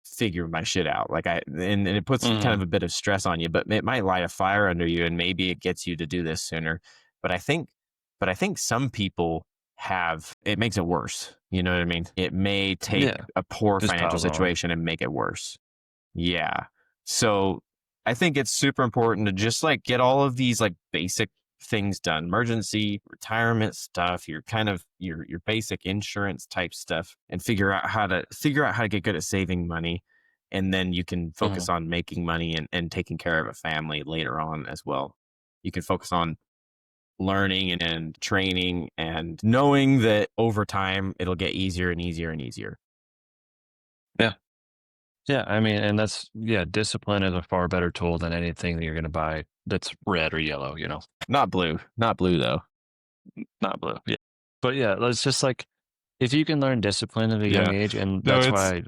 figure my shit out. Like and it puts kind of Mhm. a bit of stress on you, but it might light a fire under you and maybe it gets you to do this sooner. But I think some people have it makes it worse. You know what I mean? It may take Yeah. a poor Just financial piles on. situation and make it worse. Yeah. So I think it's super important to just like get all of these like basic things done, emergency retirement stuff, your kind of your basic insurance type stuff, and figure out how to get good at saving money. and then you can Mhm. focus on making money and taking care of a family later on as well. You can focus on learning and training and knowing that over time it'll get easier and easier and easier. Yeah. Yeah, I mean, and that's yeah, discipline is a far better tool than anything that you're gonna buy that's red or yellow, you know? Not blue though. Not blue. Yeah. But yeah, it's just like if you can learn discipline at a young Yeah. age, and No, that's it's why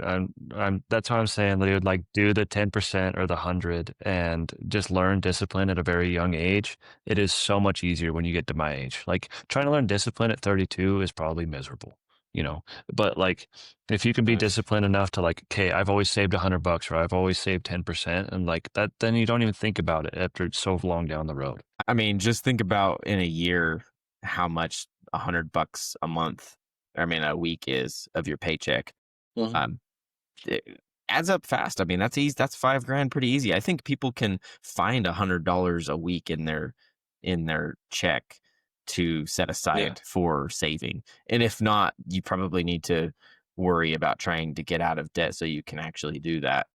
I'm that's why I'm saying that you would like do the 10% or the 100 and just learn discipline at a very young age. It is so much easier when you get to my age. Like trying to learn discipline at 32 is probably miserable, you know. But like if you can be mm, disciplined enough to like, okay, I've always saved $100 or I've always saved 10% and like that, then you don't even think about it after it's so long down the road. I mean, just think about in a year how much $100 a month, I mean a week is of your paycheck. Mhm. Um it adds up fast. I mean, that's easy. That's 5 grand pretty easy. I think people can find $100 a week in their check to set Yeah. aside for saving. And if not, you probably need to worry about trying to get out of debt so you can actually do that.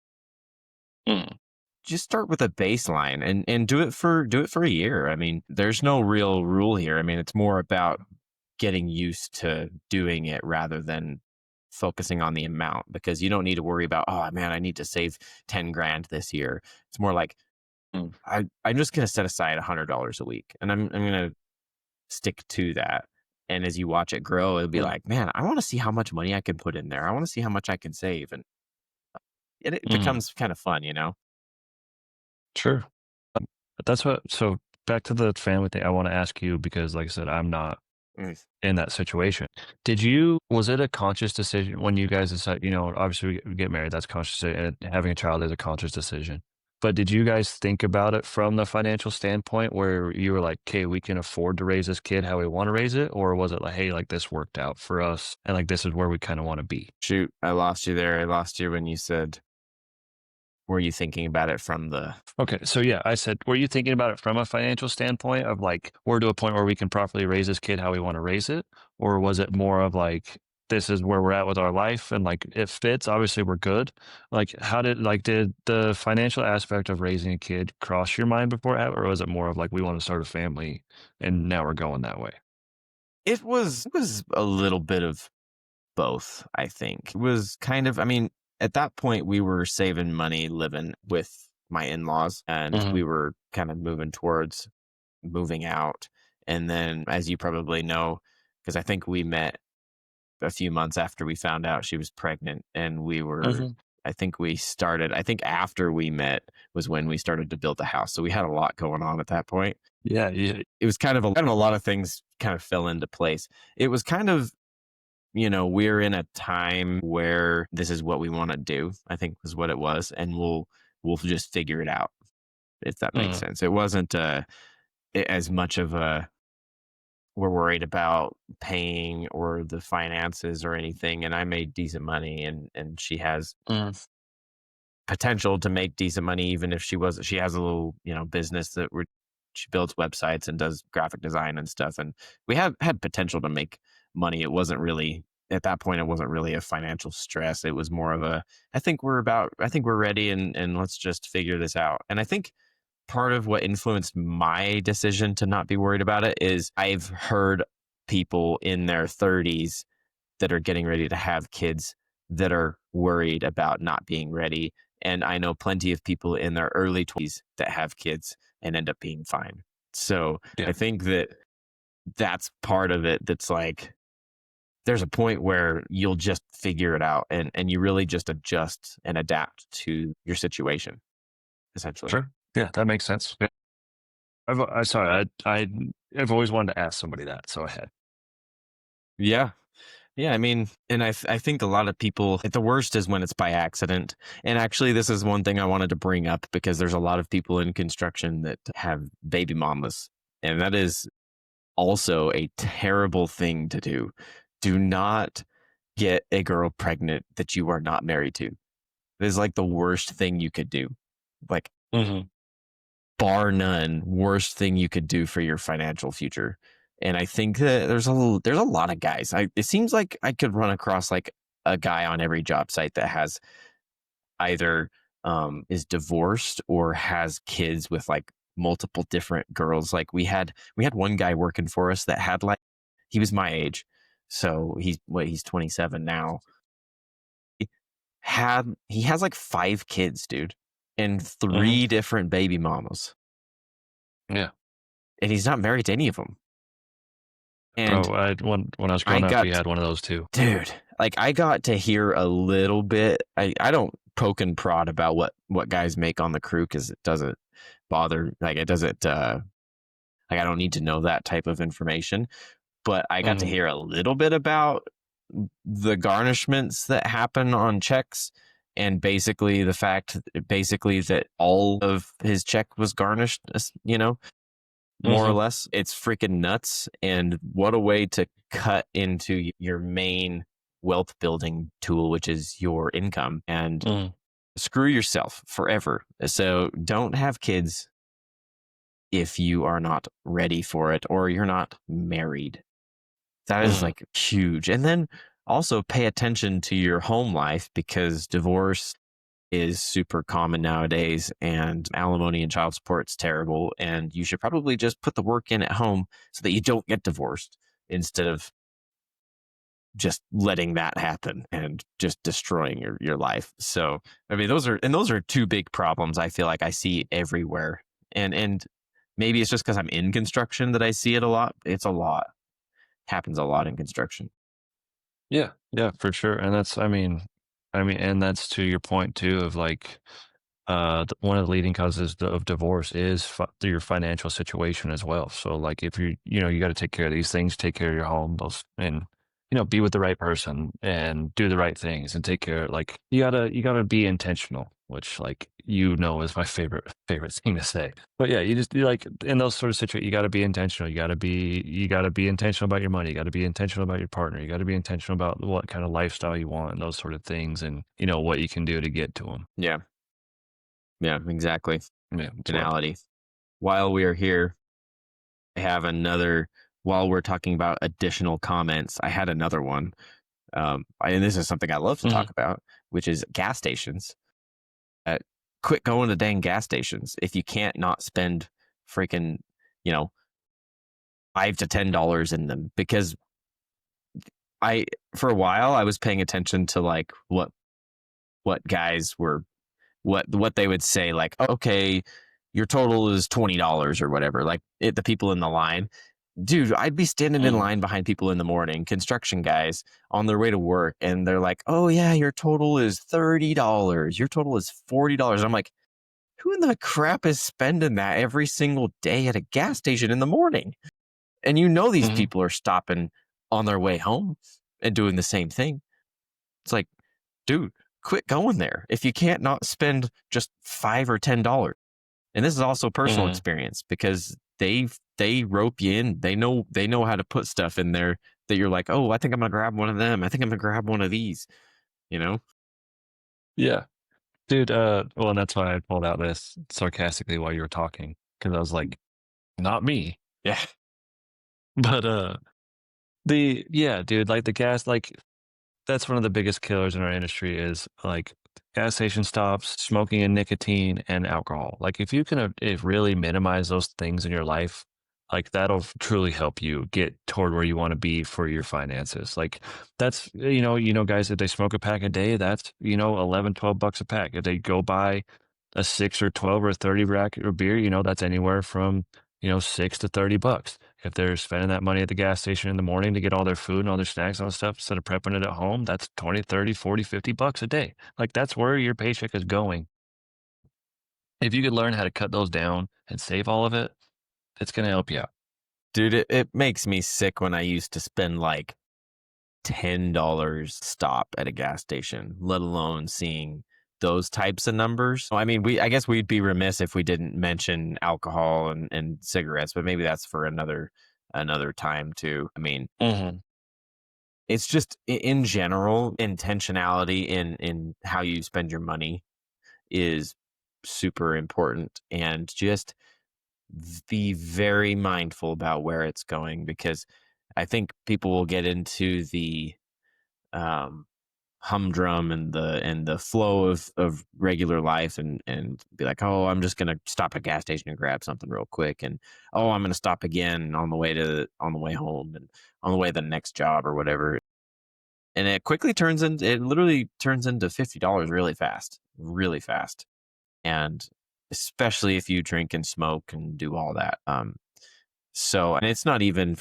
Mm. Just start with a baseline and do it for a year. I mean, there's no real rule here. I mean, it's more about getting used to doing it rather than focusing on the amount, because you don't need to worry about, oh man, I need to save 10 grand this year. It's more like Mm. I'm just gonna set aside $100 a week and I'm gonna stick to that. And as you watch it grow, it'll be Mm. like, man, I want to see how much money I can put in there. I want to see how much I can save. And it Mm. becomes kind of fun, you know? Sure. But that's what so back to the family thing, I wanna ask you because, like I said, I'm not Mm. in that situation. Did you was it a conscious decision when you guys decide obviously we get married, that's conscious, and having a child is a conscious decision. But did you guys think about it from the financial standpoint where you were like, "Okay, we can afford to raise this kid how we wanna raise it," or was it like, "Hey, like, this worked out for us, and, like, this is where we kinda wanna be?" Shoot, I lost you there. I lost you when you said, were you thinking about it from the Okay, so yeah, I said, were you thinking about it from a financial standpoint of like, we're to a point where we can properly raise this kid how we want to raise it? Or was it more of like, this is where we're at with our life and like it fits, obviously we're good. Like, did the financial aspect of raising a kid cross your mind before it, or was it more of like, we want to start a family and now we're going that way? it was a little bit of both, I think. It was kind of, I mean, at that point we were saving money living with my in-laws and Hmm. we were kind of moving towards moving out. And then as you probably know, because I think we met a few months after we found out she was pregnant, and we were Hmm. I think after we met was when we started to build the house. So we had a lot going on at that point. Yeah, yeah. It was kind of a lot of things kind of fell into place. It was kind of, we're in a time where this is what we want to do, I think was what it was. And we'll just figure it out, if that makes Mm, sense. It wasn't as much of a, we're worried about paying or the finances or anything. And I made decent money, and she has mm, potential to make decent money, even if she has a little, business that she builds websites and does graphic design and stuff. And we had potential to make money. It wasn't really, at that point, it wasn't really a financial stress. It was more of a, I think we're ready, and let's just figure this out. And I think part of what influenced my decision to not be worried about it is I've heard people in their 30s that are getting ready to have kids that are worried about not being ready. And I know plenty of people in their early 20s that have kids and end up being fine. So yeah, I think that that's part of it. That's like, there's a point where you'll just figure it out, and you really just adjust and adapt to your situation, essentially. sure. Yeah, that makes sense. Yeah. Sorry, I've always wanted to ask somebody that, so I had. Yeah. Yeah, I mean, and I think a lot of people, the worst is when it's by accident. And actually, this is one thing I wanted to bring up, because there's a lot of people in construction that have baby mamas, and that is also a terrible thing to do. Do not get a girl pregnant that you are not married to. It is like the worst thing you could do. Like, Mhm, bar none, worst thing you could do for your financial future. And I think that there's a lot of guys. It seems like I could run across like a guy on every job site that has either is divorced or has kids with like multiple different girls. Like we had one guy working for us that had like he was my age, so he's 27 now. He has like 5 kids, dude, and Mhm. 3 different baby mamas, Yeah. and he's not married to any of them. And Bro, I had one when I was I growing up, we got had one of those too. dude, like I got to hear a little bit. I don't poke and prod about what guys make on the crew because it doesn't bother. Like it doesn't. Like I don't need to know that type of information. But I got to Mhm. hear a little bit about the garnishments that happen on checks, and basically that all of his check was garnished. More or Mhm. less. It's freaking nuts. And what a way to cut into your main wealth building tool, which is your income, and Mhm. screw yourself forever. So don't have kids if you are not ready for it or you're not married. That is Mhm. like huge. And then also pay attention to your home life because divorce is super common nowadays, and alimony and child support's terrible, and you should probably just put the work in at home so that you don't get divorced instead of just letting that happen and just destroying your life. So I mean those are 2 big problems I feel like I see everywhere. And maybe it's just because I'm in construction that I see it a lot. It's a lot. Happens a lot in construction. Yeah, yeah, for sure, and and that's to your point too of like, one of the leading causes of divorce is your financial situation as well. So, like, if you got to take care of these things, take care of your home, those, and be with the right person and do the right things and take care. Like, you gotta be intentional, which is my favorite thing to say. But yeah, you like in those sort of situations, you got to be intentional. You got to be intentional about your money. You got to be intentional about your partner. You got to be intentional about what kind of lifestyle you want and those sort of things, and what you can do to get to them. Yeah. Yeah, exactly. Yeah, that's what. Finality. While we are here, I have another. While we're talking about additional comments, I had another one. And this is something I love to Mhm. talk about, which is gas stations. Uh, Quit going to dang gas stations if you can't not spend freaking, you know, $5 to $10 in them. Because I, for a while, I was paying attention to like what guys were what they would say, like, okay, your total is $20 or whatever, like the people in the line. Dude, I'd be standing in Mhm. line behind people in the morning, construction guys on their way to work, and they're like, oh yeah, your total is $30, your total is $40. I'm like, who in the crap is spending that every single day at a gas station in the morning? And these Mhm. people are stopping on their way home and doing the same thing. It's like, dude, quit going there if you can't not spend just $5 or $10. And this is also personal Mhm. experience because they rope you in. They know how to put stuff in there that you're like, oh, I think I'm gonna grab one of them. I think I'm gonna grab one of these. You know? Yeah. Dude, well, and that's why I pulled out this sarcastically while you were talking, because I was like, not me. Yeah, But yeah, dude, like the gas, like that's one of the biggest killers in our industry is like gas station stops, smoking and nicotine and alcohol. Like if you can really minimize those things in your life, like that'll truly help you get toward where you want to be for your finances. Like that's, guys, if they smoke a pack a day, that's, 11, $12 a pack. If they go buy a 6 or 12 or 30 rack of beer, that's anywhere from, 6 to 30 bucks. If they're spending that money at the gas station in the morning to get all their food and all their snacks and all that stuff instead of prepping it at home, that's 20, 30, 40, $50 a day. Like that's where your paycheck is going. If you could learn how to cut those down and save all of it, it's going to help you out. dude, it makes me sick when I used to spend like $10 stop at a gas station, let alone seeing those types of numbers. I mean, I guess we'd be remiss if we didn't mention alcohol and cigarettes, but maybe that's for another time too. I mean, Hmm. it's just in general, intentionality in how you spend your money is super important, and just be very mindful about where it's going, because I think people will get into the um humdrum and the flow of regular life, and be like, oh, I'm just gonna stop at a gas station and grab something real quick, and oh, I'm gonna stop again on the way home and on the way to the next job or whatever. And it literally turns into $50 really fast. And especially if you drink and smoke and do all that. So, and it's not even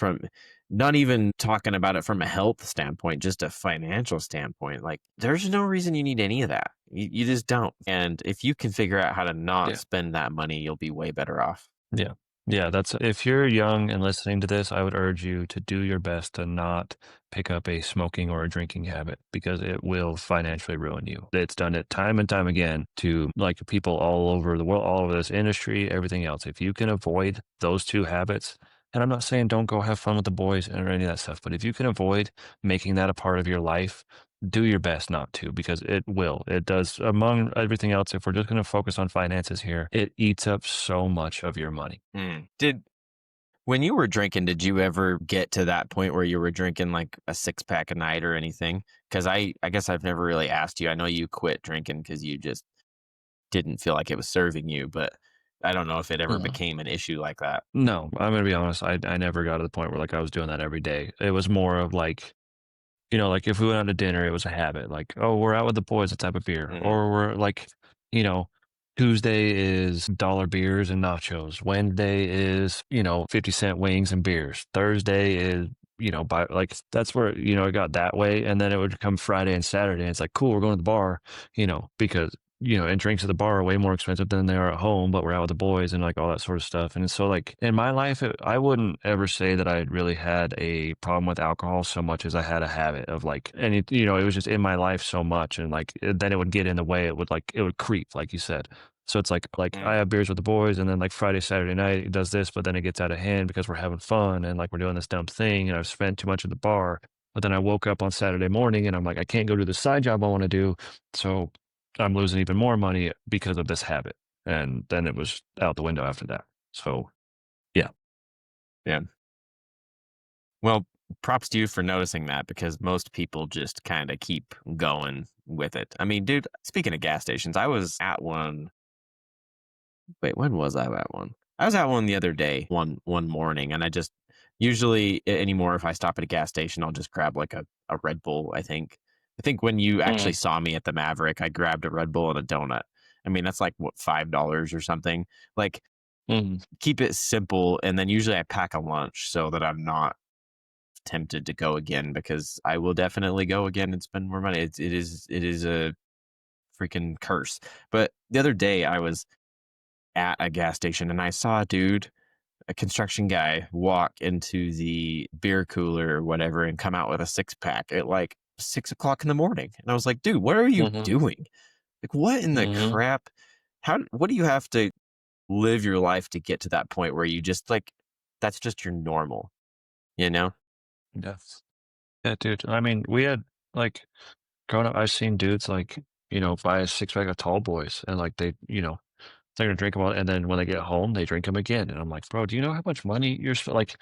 talking about it from a health standpoint, just a financial standpoint. Like, there's no reason you need any of that. You just don't. And if you can figure out how to not Yeah. spend that money, you'll be way better off. Yeah. Yeah, that's if you're young and listening to this, I would urge you to do your best to not pick up a smoking or a drinking habit because it will financially ruin you. It's done it time and time again to like people all over the world, all over this industry, everything else. If you can avoid those two habits, and I'm not saying don't go have fun with the boys or any of that stuff, but if you can avoid making that a part of your life, do your best not to because it will. It does, among everything else, if we're just going to focus on finances here, it eats up so much of your money. Did When you were drinking, did you ever get to that point where you were drinking like a 6 pack a night or anything? Because I guess I've never really asked you. I know you quit drinking because you just didn't feel like it was serving you, but I don't know if it ever Mm. became an issue like that. No, I'm gonna be honest. I never got to the point where like I was doing that every day. It was more of like, like if we went out to dinner, it was a habit. Like, oh, we're out with the boys, let's have a beer. Mhm. Or we're like, you know, Tuesday is dollar beers and nachos. Wednesday is, 50-cent wings and beers. Thursday is, by like that's where, it got that way. And then it would come Friday and Saturday. And it's like, cool, we're going to the bar, because and drinks at the bar are way more expensive than they are at home, but we're out with the boys and like all that sort of stuff. And so, like in my life, I wouldn't ever say that I really had a problem with alcohol so much as I had a habit of like, and it was just in my life so much, and like then it would get in the way. It would creep, like you said. So it's like I Mm. have beers with the boys, and then like Friday, Saturday night it does this, but then it gets out of hand because we're having fun and like we're doing this dumb thing, and I've spent too much at the bar. But then I woke up on Saturday morning and I'm like, I can't go do the side job I want to do. So I'm losing even more money because of this habit. And then it was out the window after that. So, yeah. Yeah. Well, props to you for noticing that because most people just kind of keep going with it. I mean, dude, speaking of gas stations, I was at one. Wait, when was I at one? I was at one the other day, one morning, and I just usually anymore if I stop at a gas station, I'll just grab like a Red Bull. I think when you actually Mm, saw me at the Maverick, I grabbed a Red Bull and a donut. I mean, that's like what, $5 or something. Like, mm, keep it simple, and then usually I pack a lunch so that I'm not tempted to go again because I will definitely go again and spend more money. It is a freaking curse. But the other day I was at a gas station and I saw a dude, a construction guy, walk into the beer cooler or whatever and come out with a 6 pack at like 6 o'clock in the morning. And I was like, dude, what are you mhm, doing? Like, what in the mhm. crap? What do you have to live your life to get to that point where you just like, that's just your normal, you know? Yes. Yeah, dude. I mean, we had like growing up, I've seen dudes like, buy a 6 pack of tall boys and like they're gonna drink them all, and then when they get home, they drink them again. And I'm like, bro, do you know how much money like,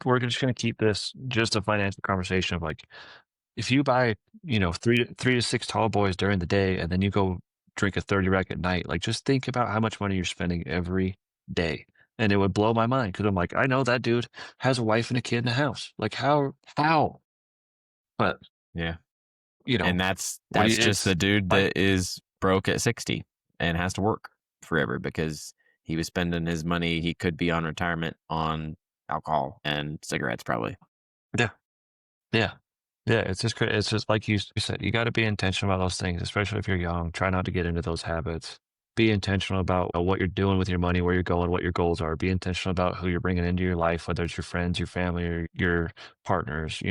we're just gonna keep this just a financial conversation of like, if you buy, 3 to 6 tall boys during the day and then you go drink a 30 rack at night, like just think about how much money you're spending every day. And it would blow my mind because I'm like, I know that dude has a wife and a kid in the house. Like how? But Yeah. you And know, what do that's you just the it's dude I that is broke at 60 and has to work forever because he was spending his money he could be on retirement on alcohol and cigarettes probably. yeah, yeah. Yeah, it's just like you said, you gotta be intentional about those things, especially if you're young. Try not to get into those habits. Be intentional about what you're doing with your money, where you're going, what your goals are. Be intentional about who you're bringing into your life, whether it's your friends, your family, or your partners.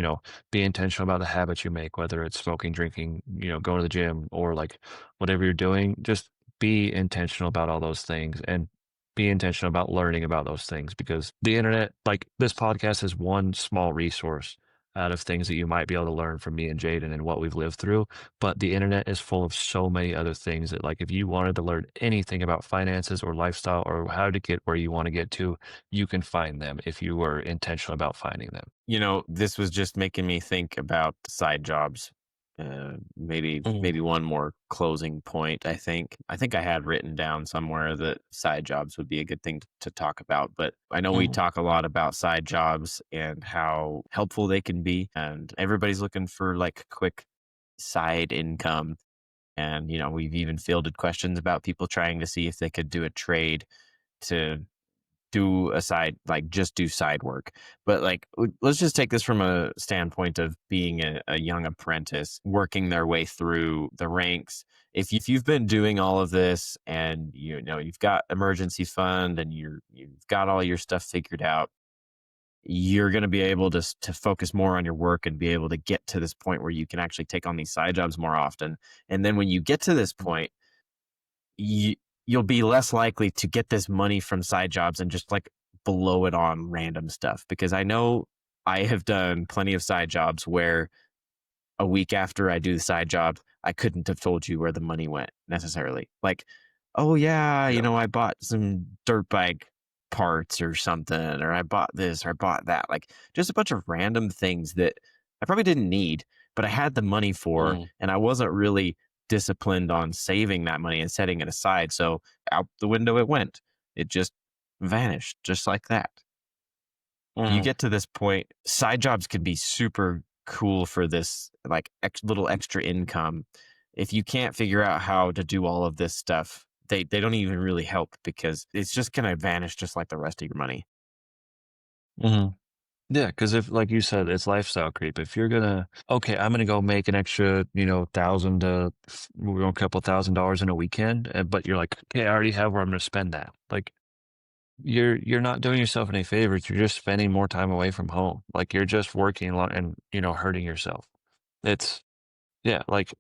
Be intentional about the habits you make, whether it's smoking, drinking, going to the gym, or like whatever you're doing. Just be intentional about all those things and be intentional about learning about those things because the internet, like this podcast, is one small resource out of things that you might be able to learn from me and Jaden and what we've lived through. But the internet is full of so many other things that, like, if you wanted to learn anything about finances or lifestyle or how to get where you want to get to, you can find them if you were intentional about finding them. You know, this was just making me think about side jobs Mhm. Maybe one more closing point. I think I had written down somewhere that side jobs would be a good thing to talk about. But I know we Mhm. talk a lot about side jobs and how helpful they can be, and everybody's looking for like quick side income. And we've even fielded questions about people trying to see if they could do a trade to do a side, like just do side work. But like, let's just take this from a standpoint of being a young apprentice working their way through the ranks. If you've been doing all of this and you've got emergency fund and you've got all your stuff figured out, you're going to be able to focus more on your work and be able to get to this point where you can actually take on these side jobs more often. And then when you get to this point, you you'll be less likely to get this money from side jobs and just like blow it on random stuff, because I know I have done plenty of side jobs where a week after I do the side job, I couldn't have told you where the money went necessarily. Like, oh yeah, Yeah. I bought some dirt bike parts or something, or I bought this or I bought that. Like just a bunch of random things that I probably didn't need, but I had the money for, Mhm. and I wasn't really disciplined on saving that money and setting it aside. So out the window it went. It just vanished just like that. You Mhm. get to this point, side jobs can be super cool for this like little extra income. If you can't figure out how to do all of this stuff, they don't even really help, because it's just gonna vanish just like the rest of your money. Mhm. Yeah, because if, like you said, it's lifestyle creep. If you're gonna, okay, I'm gonna go make an extra, thousand to a couple $1,000 in a weekend, but you're like, okay, I already have where I'm gonna spend that. Like, you're not doing yourself any favors. You're just spending more time away from home. Like, you're just working a lot and hurting yourself. It's yeah, like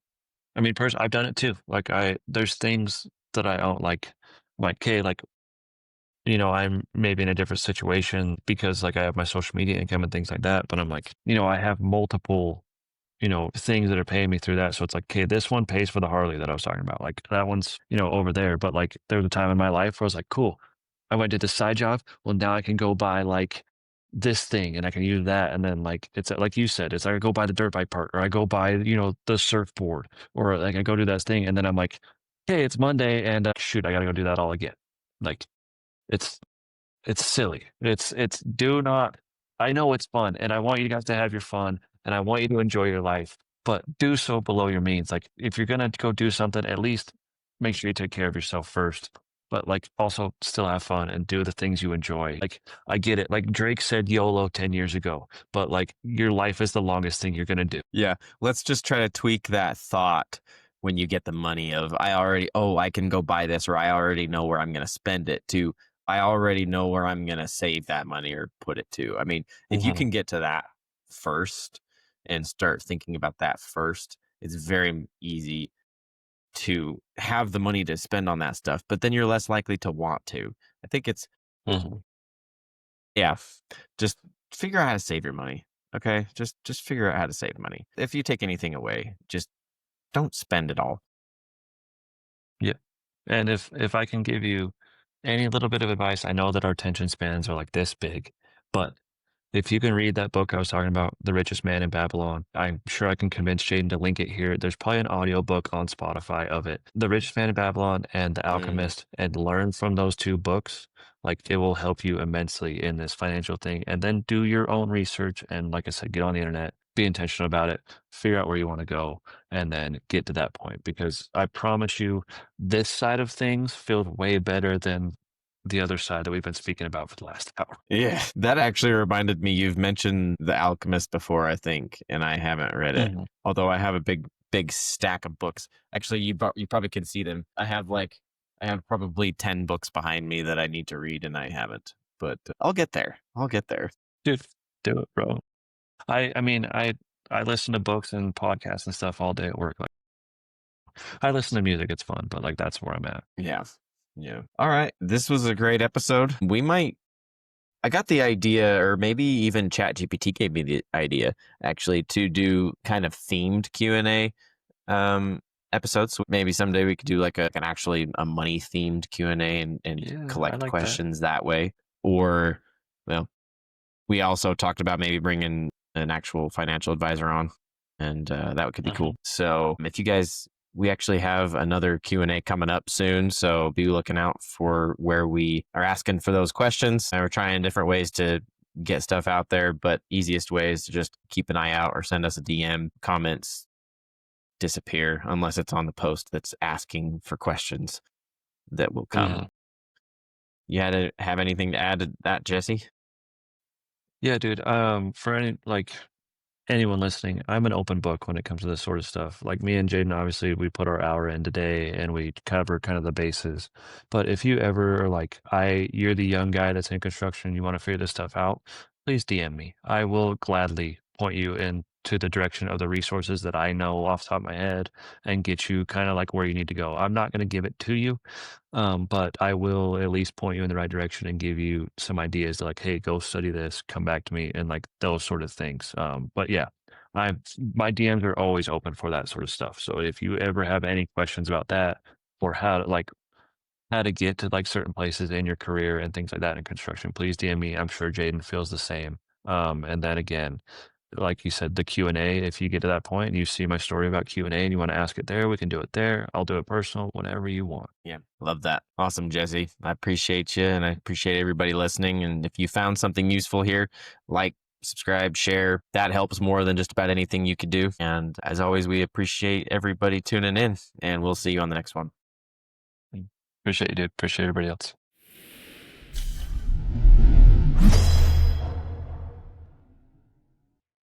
I mean, personally, I've done it too. Like, there's things that I don't like, okay, like I'm maybe in a different situation because like I have my social media income and things like that. But I'm like, I have multiple, things that are paying me through that. So it's like, okay, this one pays for the Harley that I was talking about. Like that one's, over there. But like there was a time in my life where I was like, cool, I went to this side job. Well, now I can go buy like this thing and I can use that. And then like it's like you said, it's like I go buy the dirt bike part or I go buy, the surfboard or like I go do that thing. And then I'm like, hey, it's Monday and shoot, I got to go do that all again. Like it's it's silly. It's do not I know it's fun, and I want you guys to have your fun, and I want you to enjoy your life, but do so below your means. Like, if you're gonna go do something, at least make sure you take care of yourself first, but, like, also still have fun and do the things you enjoy. Like, I get it. Like, Drake said YOLO 10 years ago, but, like, your life is the longest thing you're gonna do. Yeah, let's just try to tweak that thought when you get the money of I can go buy this, or I already know where I'm gonna spend it, to I already know where I'm gonna save that money or put it to. I mean, if you Mhm, can get to that first and start thinking about that first, it's very easy to have the money to spend on that stuff, but then you're less likely to want to. I think it's mhm, yeah, just figure out how to save your money. Okay? Just figure out how to save money. If you take anything away, just don't spend it all. yeah, and if I can give you any little bit of advice, I know that our attention spans are, like, this big, but if you can read that book I was talking about, The Richest Man in Babylon, I'm sure I can convince Jaden to link it here. There's probably an audiobook on Spotify of it. The Richest Man in Babylon and The Mm. Alchemist, and learn from those two books. Like it will help you immensely in this financial thing. And then do your own research. And like I said, get on the internet, be intentional about it, figure out where you want to go, and then get to that point. Because I promise you, this side of things feels way better than the other side that we've been speaking about for the last hour. Yeah, that actually reminded me, you've mentioned The Alchemist before, I think, and I haven't read it. Mhm. Although I have a big stack of books. Actually, you probably can see them. I have probably 10 books behind me that I need to read and I haven't. But I'll get there. I'll get there. Dude, do it, bro. I mean, I listen to books and podcasts and stuff all day at work. Like, I listen to music, it's fun, but like that's where I'm at. Yeah. Yeah. All right. This was a great episode. I got the idea, or maybe even ChatGPT gave me the idea, actually, to do kind of themed Q&A um, episodes. So maybe someday we could do like an actually a money themed Q&A and Yeah, I collect like that. questions that way. Or, well, we also talked about maybe bringing an actual financial advisor on. and that could be Mhm. cool. So if you guys, we actually have another Q&A coming up soon, so be looking out for where we are asking for those questions. And we're trying different ways to get stuff out there, but easiest way is to just keep an eye out or send us a DM. Comments disappear unless it's on the post that's asking for questions that will come. Mhm. You had to have anything to add to that, Jesse? Yeah, dude. For anyone listening, I'm an open book when it comes to this sort of stuff. Like me and Jaden, obviously, we put our hour in today and we cover kind of the bases. But if you ever are like, you're the young guy that's in construction, you want to figure this stuff out, please DM me. I will gladly point you into the direction of the resources that I know off the top of my head and get you kind of like where you need to go. I'm not going to give it to you, but I will at least point you in the right direction and give you some ideas like, hey, go study this, come back to me, and like those sort of things. But yeah, my DMs are always open for that sort of stuff. So if you ever have any questions about that or how to get to like certain places in your career and things like that in construction, please DM me. I'm sure Jaden feels the same. And then again, like you said, the Q&A, if you get to that point and you see my story about Q&A and you want to ask it there, we can do it there. I'll do it personal, whatever you want. Yeah, love that. Awesome, Jesse. I appreciate you and I appreciate everybody listening. And if you found something useful here, like, subscribe, share. That helps more than just about anything you could do. And as always, we appreciate everybody tuning in, and we'll see you on the next one. Appreciate you, dude. Appreciate everybody else.